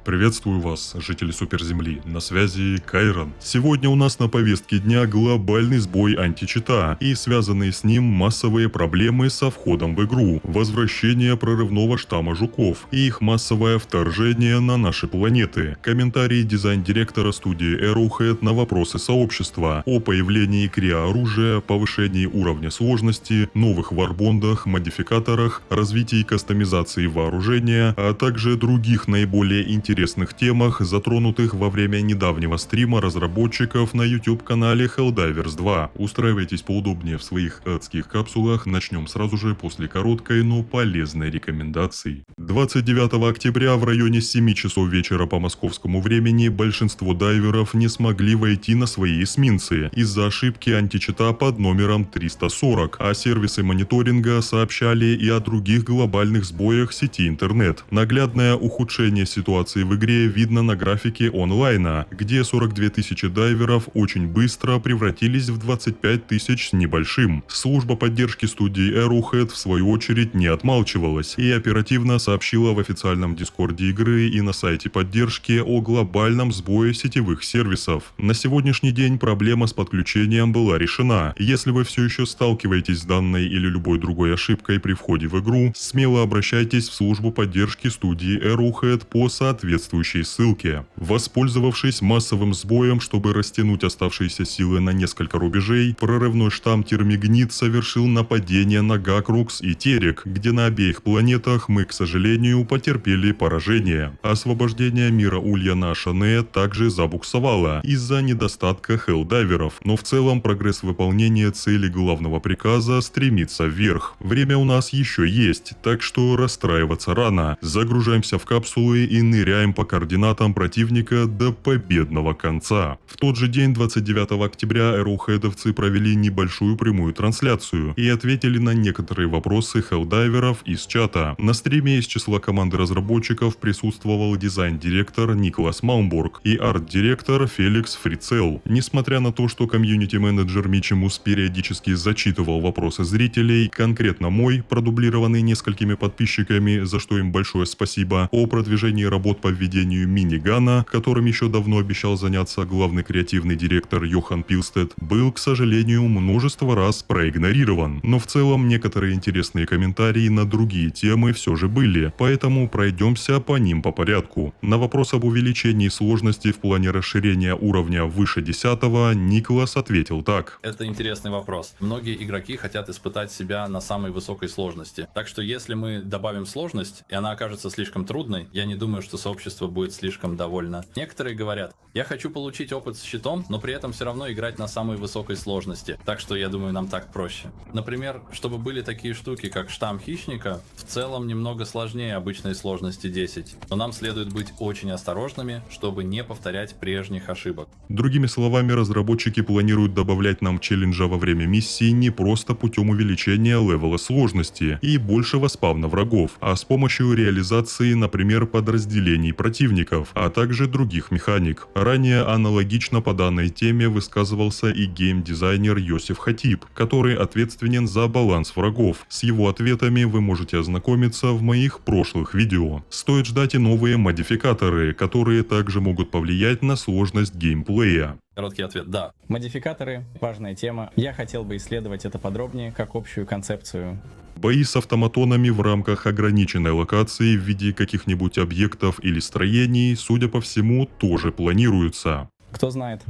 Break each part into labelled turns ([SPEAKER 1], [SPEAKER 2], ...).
[SPEAKER 1] Приветствую вас, жители Суперземли, на связи Кайрон. Сегодня у нас на повестке дня глобальный сбой античита и связанные с ним массовые проблемы со входом в игру, возвращение прорывного штамма жуков и их массовое вторжение на наши планеты, комментарии дизайн-директора студии Arrowhead на вопросы сообщества о появлении крио-оружия, повышении уровня сложности, новых варбондах, модификаторах, развитии кастомизации вооружения, а также других наиболее интересных темах, затронутых во время недавнего стрима разработчиков на YouTube-канале Helldivers 2. Устраивайтесь поудобнее в своих адских капсулах, начнем сразу же после короткой, но полезной рекомендации. 29 октября в районе 7 часов вечера по московскому времени большинство дайверов не смогли войти на свои эсминцы из-за ошибки античита под номером 340, а сервисы мониторинга сообщали и о других глобальных сбоях сети интернет. Наглядное ухудшение ситуации в игре видно на графике онлайна, где 42 тысячи дайверов очень быстро превратились в 25 тысяч с небольшим. Служба поддержки студии Arrowhead в свою очередь не отмалчивалась и оперативно сообщила в официальном дискорде игры и на сайте поддержки о глобальном сбое сетевых сервисов. На сегодняшний день проблема с подключением была решена. Если вы все еще сталкиваетесь с данной или любой другой ошибкой при входе в игру, смело обращайтесь в службу поддержки студии Arrowhead по соответствующей ссылке. Воспользовавшись массовым сбоем, чтобы растянуть оставшиеся силы на несколько рубежей, прорывной штамм Термигнит совершил нападение на Гакрукс и Терек, где на обеих планетах мы, к сожалению, потерпели поражение. Освобождение мира Улья на Ашане также забуксовало из-за недостатка хеллдайверов, но в целом прогресс выполнения цели главного приказа стремится вверх. Время у нас еще есть, так что расстраиваться рано. Загружаемся в капсулы и ныряем по координатам противника до победного конца. В тот же день, 29 октября, Arrowheadовцы провели небольшую прямую трансляцию и ответили на некоторые вопросы хеллдайверов из чата. На стриме из числа команды разработчиков присутствовал дизайн-директор Николас Маумбург и арт-директор Феликс Фрицел. Несмотря на то, что комьюнити-менеджер Мичимус периодически зачитывал вопросы зрителей, конкретно мой, продублированный несколькими подписчиками, за что им большое спасибо, о продвижении работ по введению минигана, которым еще давно обещал заняться главный креативный директор Йохан Пилстед, был, к сожалению, множество раз проигнорирован. Но в целом некоторые интересные комментарии на другие темы все же были, поэтому пройдемся по ним по порядку. На вопрос об увеличении сложности в плане расширения уровня выше 10-го Николас ответил так.
[SPEAKER 2] Это интересный вопрос. Многие игроки хотят испытать себя на самой высокой сложности. Так что если мы добавим сложность, и она окажется слишком трудной, я не думаю, что сообщество будет слишком довольно. Некоторые говорят, я хочу получить опыт с щитом, но при этом все равно играть на самой высокой сложности. Так что я думаю, нам так проще. Например, чтобы были такие штуки, как штамм хищника, в целом немного сложнее обычной сложности 10. Но нам следует быть очень осторожными, чтобы не повторять прежних ошибок.
[SPEAKER 1] Другими словами, разработчики планируют добавлять нам челленджа во время миссии не просто путем увеличения левела сложности и большего спавна врагов, а с помощью реализации, например, подразделений противников, а также других механик. Ранее аналогично по данной теме высказывался и геймдизайнер Йосиф Хатиб, который ответственен за баланс врагов. С его ответами вы можете ознакомиться в моих прошлых видео. Стоит ждать и новые модификаторы, которые также могут повлиять на сложность геймплея.
[SPEAKER 2] Короткий ответ – да.
[SPEAKER 3] Модификаторы – важная тема. Я хотел бы исследовать это подробнее, как общую концепцию.
[SPEAKER 1] Бои с автоматонами в рамках ограниченной локации в виде каких-нибудь объектов или строений, судя по всему, тоже планируются.
[SPEAKER 3] Кто знает,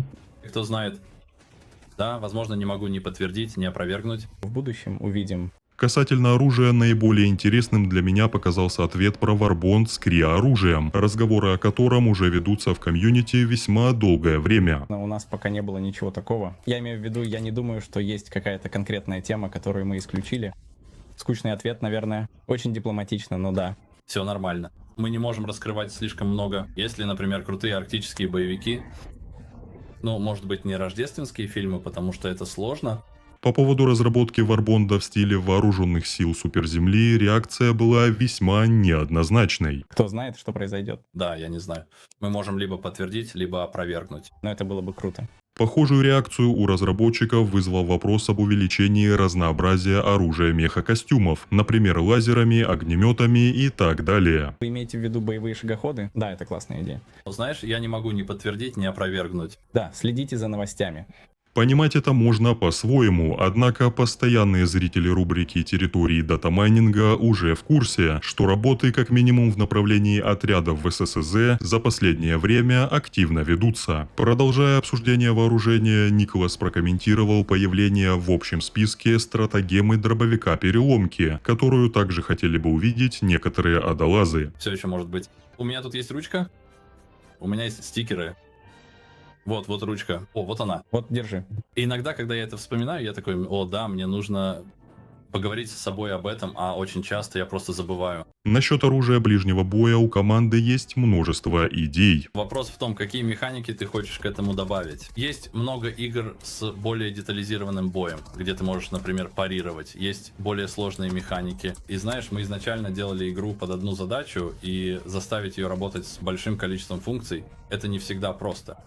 [SPEAKER 2] Кто знает. Да, возможно, не могу ни подтвердить, ни опровергнуть.
[SPEAKER 3] в будущем увидим.
[SPEAKER 1] Касательно оружия, наиболее интересным для меня показался ответ про варбонд с крио-оружием, разговоры о котором уже ведутся в комьюнити весьма долгое время.
[SPEAKER 3] Но у нас пока не было ничего такого. Я имею в виду, я не думаю, что есть какая-то конкретная тема, которую мы исключили. Скучный ответ, наверное. Очень дипломатично, но да.
[SPEAKER 2] Все нормально. Мы не можем раскрывать слишком много. Если, например, крутые арктические боевики, ну, может быть, не рождественские фильмы, потому что это сложно.
[SPEAKER 1] По поводу разработки варбонда в стиле вооруженных сил Суперземли реакция была весьма неоднозначной.
[SPEAKER 3] Кто знает, что произойдет.
[SPEAKER 2] Да, я не знаю. Мы можем либо подтвердить, либо опровергнуть.
[SPEAKER 3] Но это было бы круто.
[SPEAKER 1] Похожую реакцию у разработчиков вызвал вопрос об увеличении разнообразия оружия меха-костюмов, например, лазерами, огнеметами и так далее.
[SPEAKER 3] Вы имеете в виду боевые шагоходы? Да, это классная идея.
[SPEAKER 2] Знаешь, я не могу ни подтвердить, ни опровергнуть.
[SPEAKER 3] Да, следите за новостями.
[SPEAKER 1] Понимать это можно по-своему, однако постоянные зрители рубрики «Территории датамайнинга» уже в курсе, что работы как минимум в направлении отрядов в ССЗ за последнее время активно ведутся. Продолжая обсуждение вооружения, Николас прокомментировал появление в общем списке стратагемы дробовика переломки, которую также хотели бы увидеть некоторые адалазы.
[SPEAKER 2] Все еще может быть. У меня тут есть ручка, у меня есть стикеры. Вот ручка. О, вот она.
[SPEAKER 3] Вот, держи.
[SPEAKER 2] И иногда, когда я это вспоминаю, я такой, о да, мне нужно поговорить с собой об этом, а очень часто я просто забываю.
[SPEAKER 1] Насчет оружия ближнего боя у команды есть множество идей.
[SPEAKER 2] Вопрос в том, какие механики ты хочешь к этому добавить. Есть много игр с более детализированным боем, где ты можешь, например, парировать. Есть более сложные механики. И знаешь, мы изначально делали игру под одну задачу, и заставить ее работать с большим количеством функций, это не всегда просто.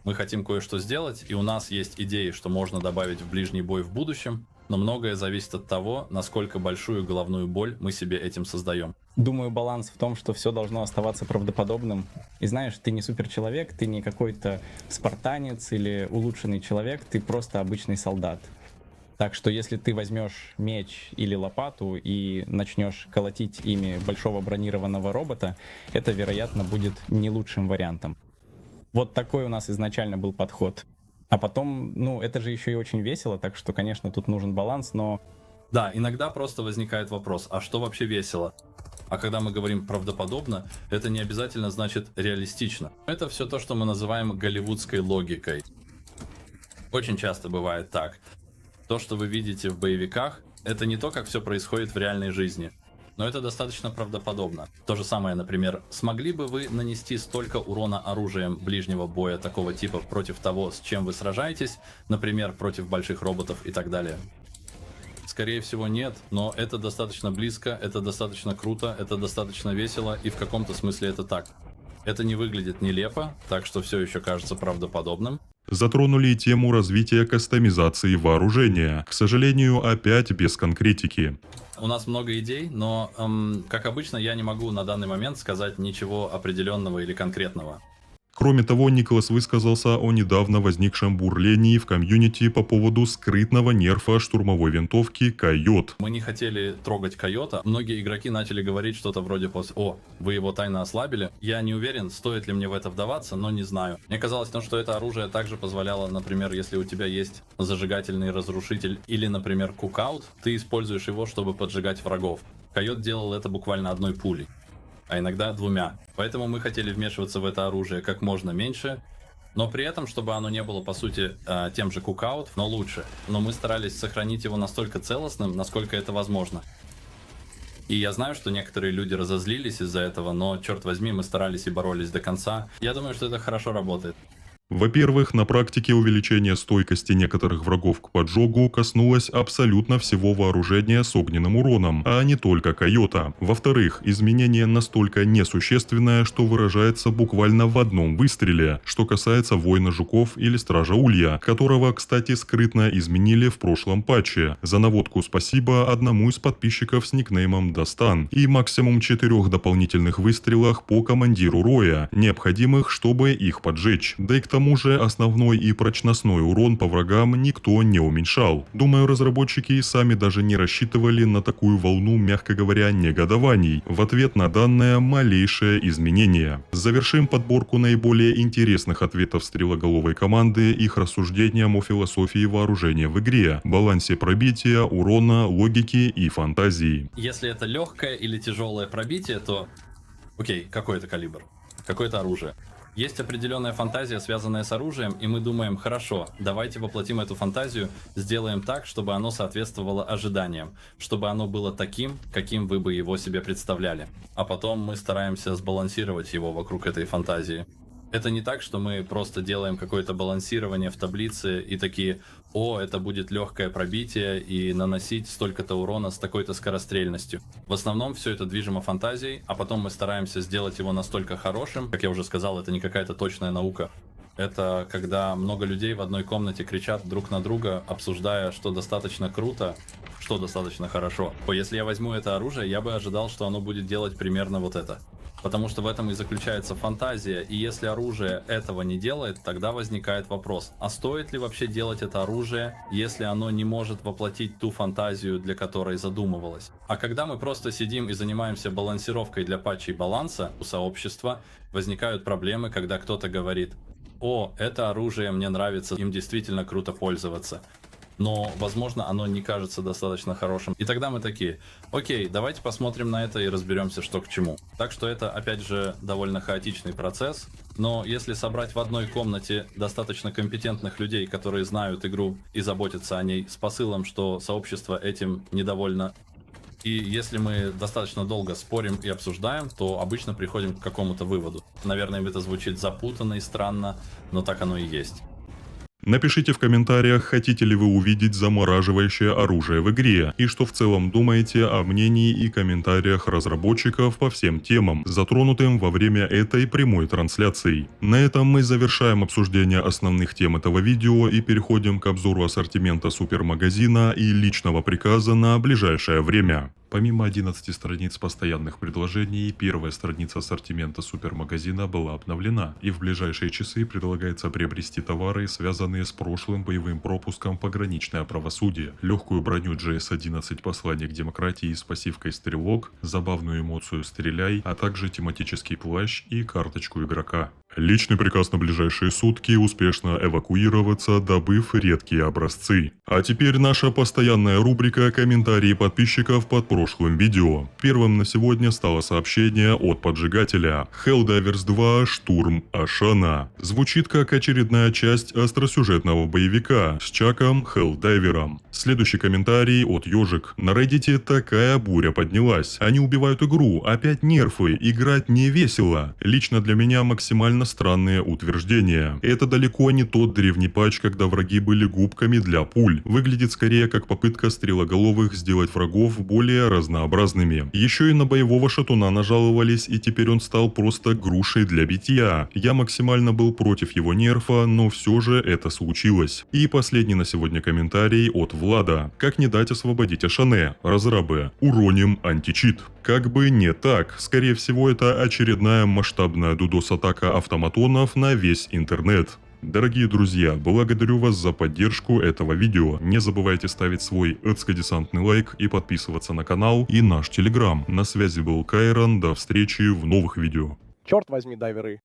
[SPEAKER 2] Мы хотим кое-что сделать, и у нас есть идеи, что можно добавить в ближний бой в будущем, но многое зависит от того, насколько большую головную боль мы себе этим создаем.
[SPEAKER 3] Думаю, баланс в том, что все должно оставаться правдоподобным. И знаешь, ты не суперчеловек, ты не какой-то спартанец или улучшенный человек, ты просто обычный солдат. Так что если ты возьмешь меч или лопату и начнешь колотить ими большого бронированного робота, это, вероятно, будет не лучшим вариантом. Вот такой у нас изначально был подход. А потом, это же еще и очень весело, так что, конечно, тут нужен баланс, но...
[SPEAKER 2] Да, иногда просто возникает вопрос, а что вообще весело? А когда мы говорим правдоподобно, это не обязательно значит реалистично. Это все то, что мы называем голливудской логикой. Очень часто бывает так. То, что вы видите в боевиках, это не то, как все происходит в реальной жизни. Но это достаточно правдоподобно. То же самое, например, смогли бы вы нанести столько урона оружием ближнего боя такого типа против того, с чем вы сражаетесь, например, против больших роботов и так далее? Скорее всего нет, но это достаточно близко, это достаточно круто, это достаточно весело, и в каком-то смысле это так. Это не выглядит нелепо, так что все еще кажется правдоподобным.
[SPEAKER 1] Затронули тему развития кастомизации вооружения, к сожалению, опять без конкретики.
[SPEAKER 2] У нас много идей, но, как обычно, я не могу на данный момент сказать ничего определенного или конкретного.
[SPEAKER 1] Кроме того, Николас высказался о недавно возникшем бурлении в комьюнити по поводу скрытного нерфа штурмовой винтовки Койот.
[SPEAKER 2] Мы не хотели трогать Койота. Многие игроки начали говорить что-то вроде «О, вы его тайно ослабили». Я не уверен, стоит ли мне в это вдаваться, но не знаю. Мне казалось, что это оружие также позволяло, например, если у тебя есть зажигательный разрушитель или, например, кукаут, ты используешь его, чтобы поджигать врагов. Койот делал это буквально одной пулей, а иногда двумя. Поэтому мы хотели вмешиваться в это оружие как можно меньше, но при этом, чтобы оно не было, по сути, тем же кукаут, но лучше. Но мы старались сохранить его настолько целостным, насколько это возможно. И я знаю, что некоторые люди разозлились из-за этого, но, черт возьми, мы старались и боролись до конца. Я думаю, что это хорошо работает.
[SPEAKER 1] Во-первых, на практике увеличение стойкости некоторых врагов к поджогу коснулось абсолютно всего вооружения с огненным уроном, а не только Койота. Во-вторых, изменение настолько несущественное, что выражается буквально в одном выстреле, что касается Воина Жуков или Стража Улья, которого, кстати, скрытно изменили в прошлом патче. За наводку спасибо одному из подписчиков с никнеймом Достан и максимум 4 дополнительных выстрелах по командиру Роя, необходимых, чтобы их поджечь. Да и к тому же основной и прочностной урон по врагам никто не уменьшал. Думаю, разработчики сами даже не рассчитывали на такую волну, мягко говоря, негодований в ответ на данное малейшее изменение. Завершим подборку наиболее интересных ответов стрелоголовой команды их рассуждением о философии вооружения в игре, балансе пробития, урона, логики и фантазии.
[SPEAKER 2] Если это легкое или тяжелое пробитие, то окей, какой это калибр, какое-то оружие. Есть определенная фантазия, связанная с оружием, и мы думаем, хорошо, давайте воплотим эту фантазию, сделаем так, чтобы оно соответствовало ожиданиям, чтобы оно было таким, каким вы бы его себе представляли. А потом мы стараемся сбалансировать его вокруг этой фантазии. Это не так, что мы просто делаем какое-то балансирование в таблице и такие, о, это будет легкое пробитие и наносить столько-то урона с такой-то скорострельностью. В основном все это движимо фантазией, а потом мы стараемся сделать его настолько хорошим, как я уже сказал, это не какая-то точная наука, Это когда много людей в одной комнате кричат друг на друга, обсуждая, что достаточно круто, что достаточно хорошо. Если я возьму это оружие, я бы ожидал, что оно будет делать примерно вот это. Потому что в этом и заключается фантазия, и если оружие этого не делает, тогда возникает вопрос, а стоит ли вообще делать это оружие, если оно не может воплотить ту фантазию, для которой задумывалось? А когда мы просто сидим и занимаемся балансировкой для патчей баланса у сообщества, возникают проблемы, когда кто-то говорит: «О, это оружие мне нравится, им действительно круто пользоваться». Но, возможно, оно не кажется достаточно хорошим. И тогда мы такие: окей, давайте посмотрим на это и разберемся, что к чему. Так что это, опять же, довольно хаотичный процесс. Но если собрать в одной комнате достаточно компетентных людей, которые знают игру и заботятся о ней, с посылом, что сообщество этим недовольно, и если мы достаточно долго спорим и обсуждаем, то обычно приходим к какому-то выводу. Наверное, это звучит запутанно и странно, но так оно и есть.
[SPEAKER 1] Напишите в комментариях, хотите ли вы увидеть замораживающее оружие в игре, и что в целом думаете о мнении и комментариях разработчиков по всем темам, затронутым во время этой прямой трансляции. На этом мы завершаем обсуждение основных тем этого видео и переходим к обзору ассортимента супермагазина и личного приказа на ближайшее время. Помимо 11 страниц постоянных предложений, первая страница ассортимента супермагазина была обновлена, и в ближайшие часы предлагается приобрести товары, связанные с прошлым боевым пропуском пограничное правосудие, легкую броню GS-11 посланник демократии с пассивкой стрелок, забавную эмоцию стреляй, а также тематический плащ и карточку игрока. Личный приказ на ближайшие сутки успешно эвакуироваться, добыв редкие образцы. А теперь наша постоянная рубрика «Комментарии подписчиков под прошлым видео». Первым на сегодня стало сообщение от поджигателя. Helldivers 2 Штурм Ашана. Звучит как очередная часть остросюжетного боевика с Чаком Хеллдайвером. Следующий комментарий от Ежик. На Reddit такая буря поднялась. Они убивают игру, опять нерфы, играть не весело. Лично для меня максимально странные утверждения. Это далеко не тот древний патч, когда враги были губками для пуль. Выглядит скорее как попытка стрелоголовых сделать врагов более разнообразными. Еще и на боевого шатуна нажаловались, и теперь он стал просто грушей для битья. Я максимально был против его нерфа, но все же это случилось. И последний на сегодня комментарий от Влада. Как не дать освободить Ашане? Разрабы. Уроним античит. Как бы не так. Скорее всего, это очередная масштабная дудос-атака автоматонов на весь интернет. Дорогие друзья, благодарю вас за поддержку этого видео. Не забывайте ставить свой эцкодесантный лайк и подписываться на канал и наш телеграм. На связи был Кайрон, до встречи в новых видео.
[SPEAKER 4] Черт возьми, дайверы.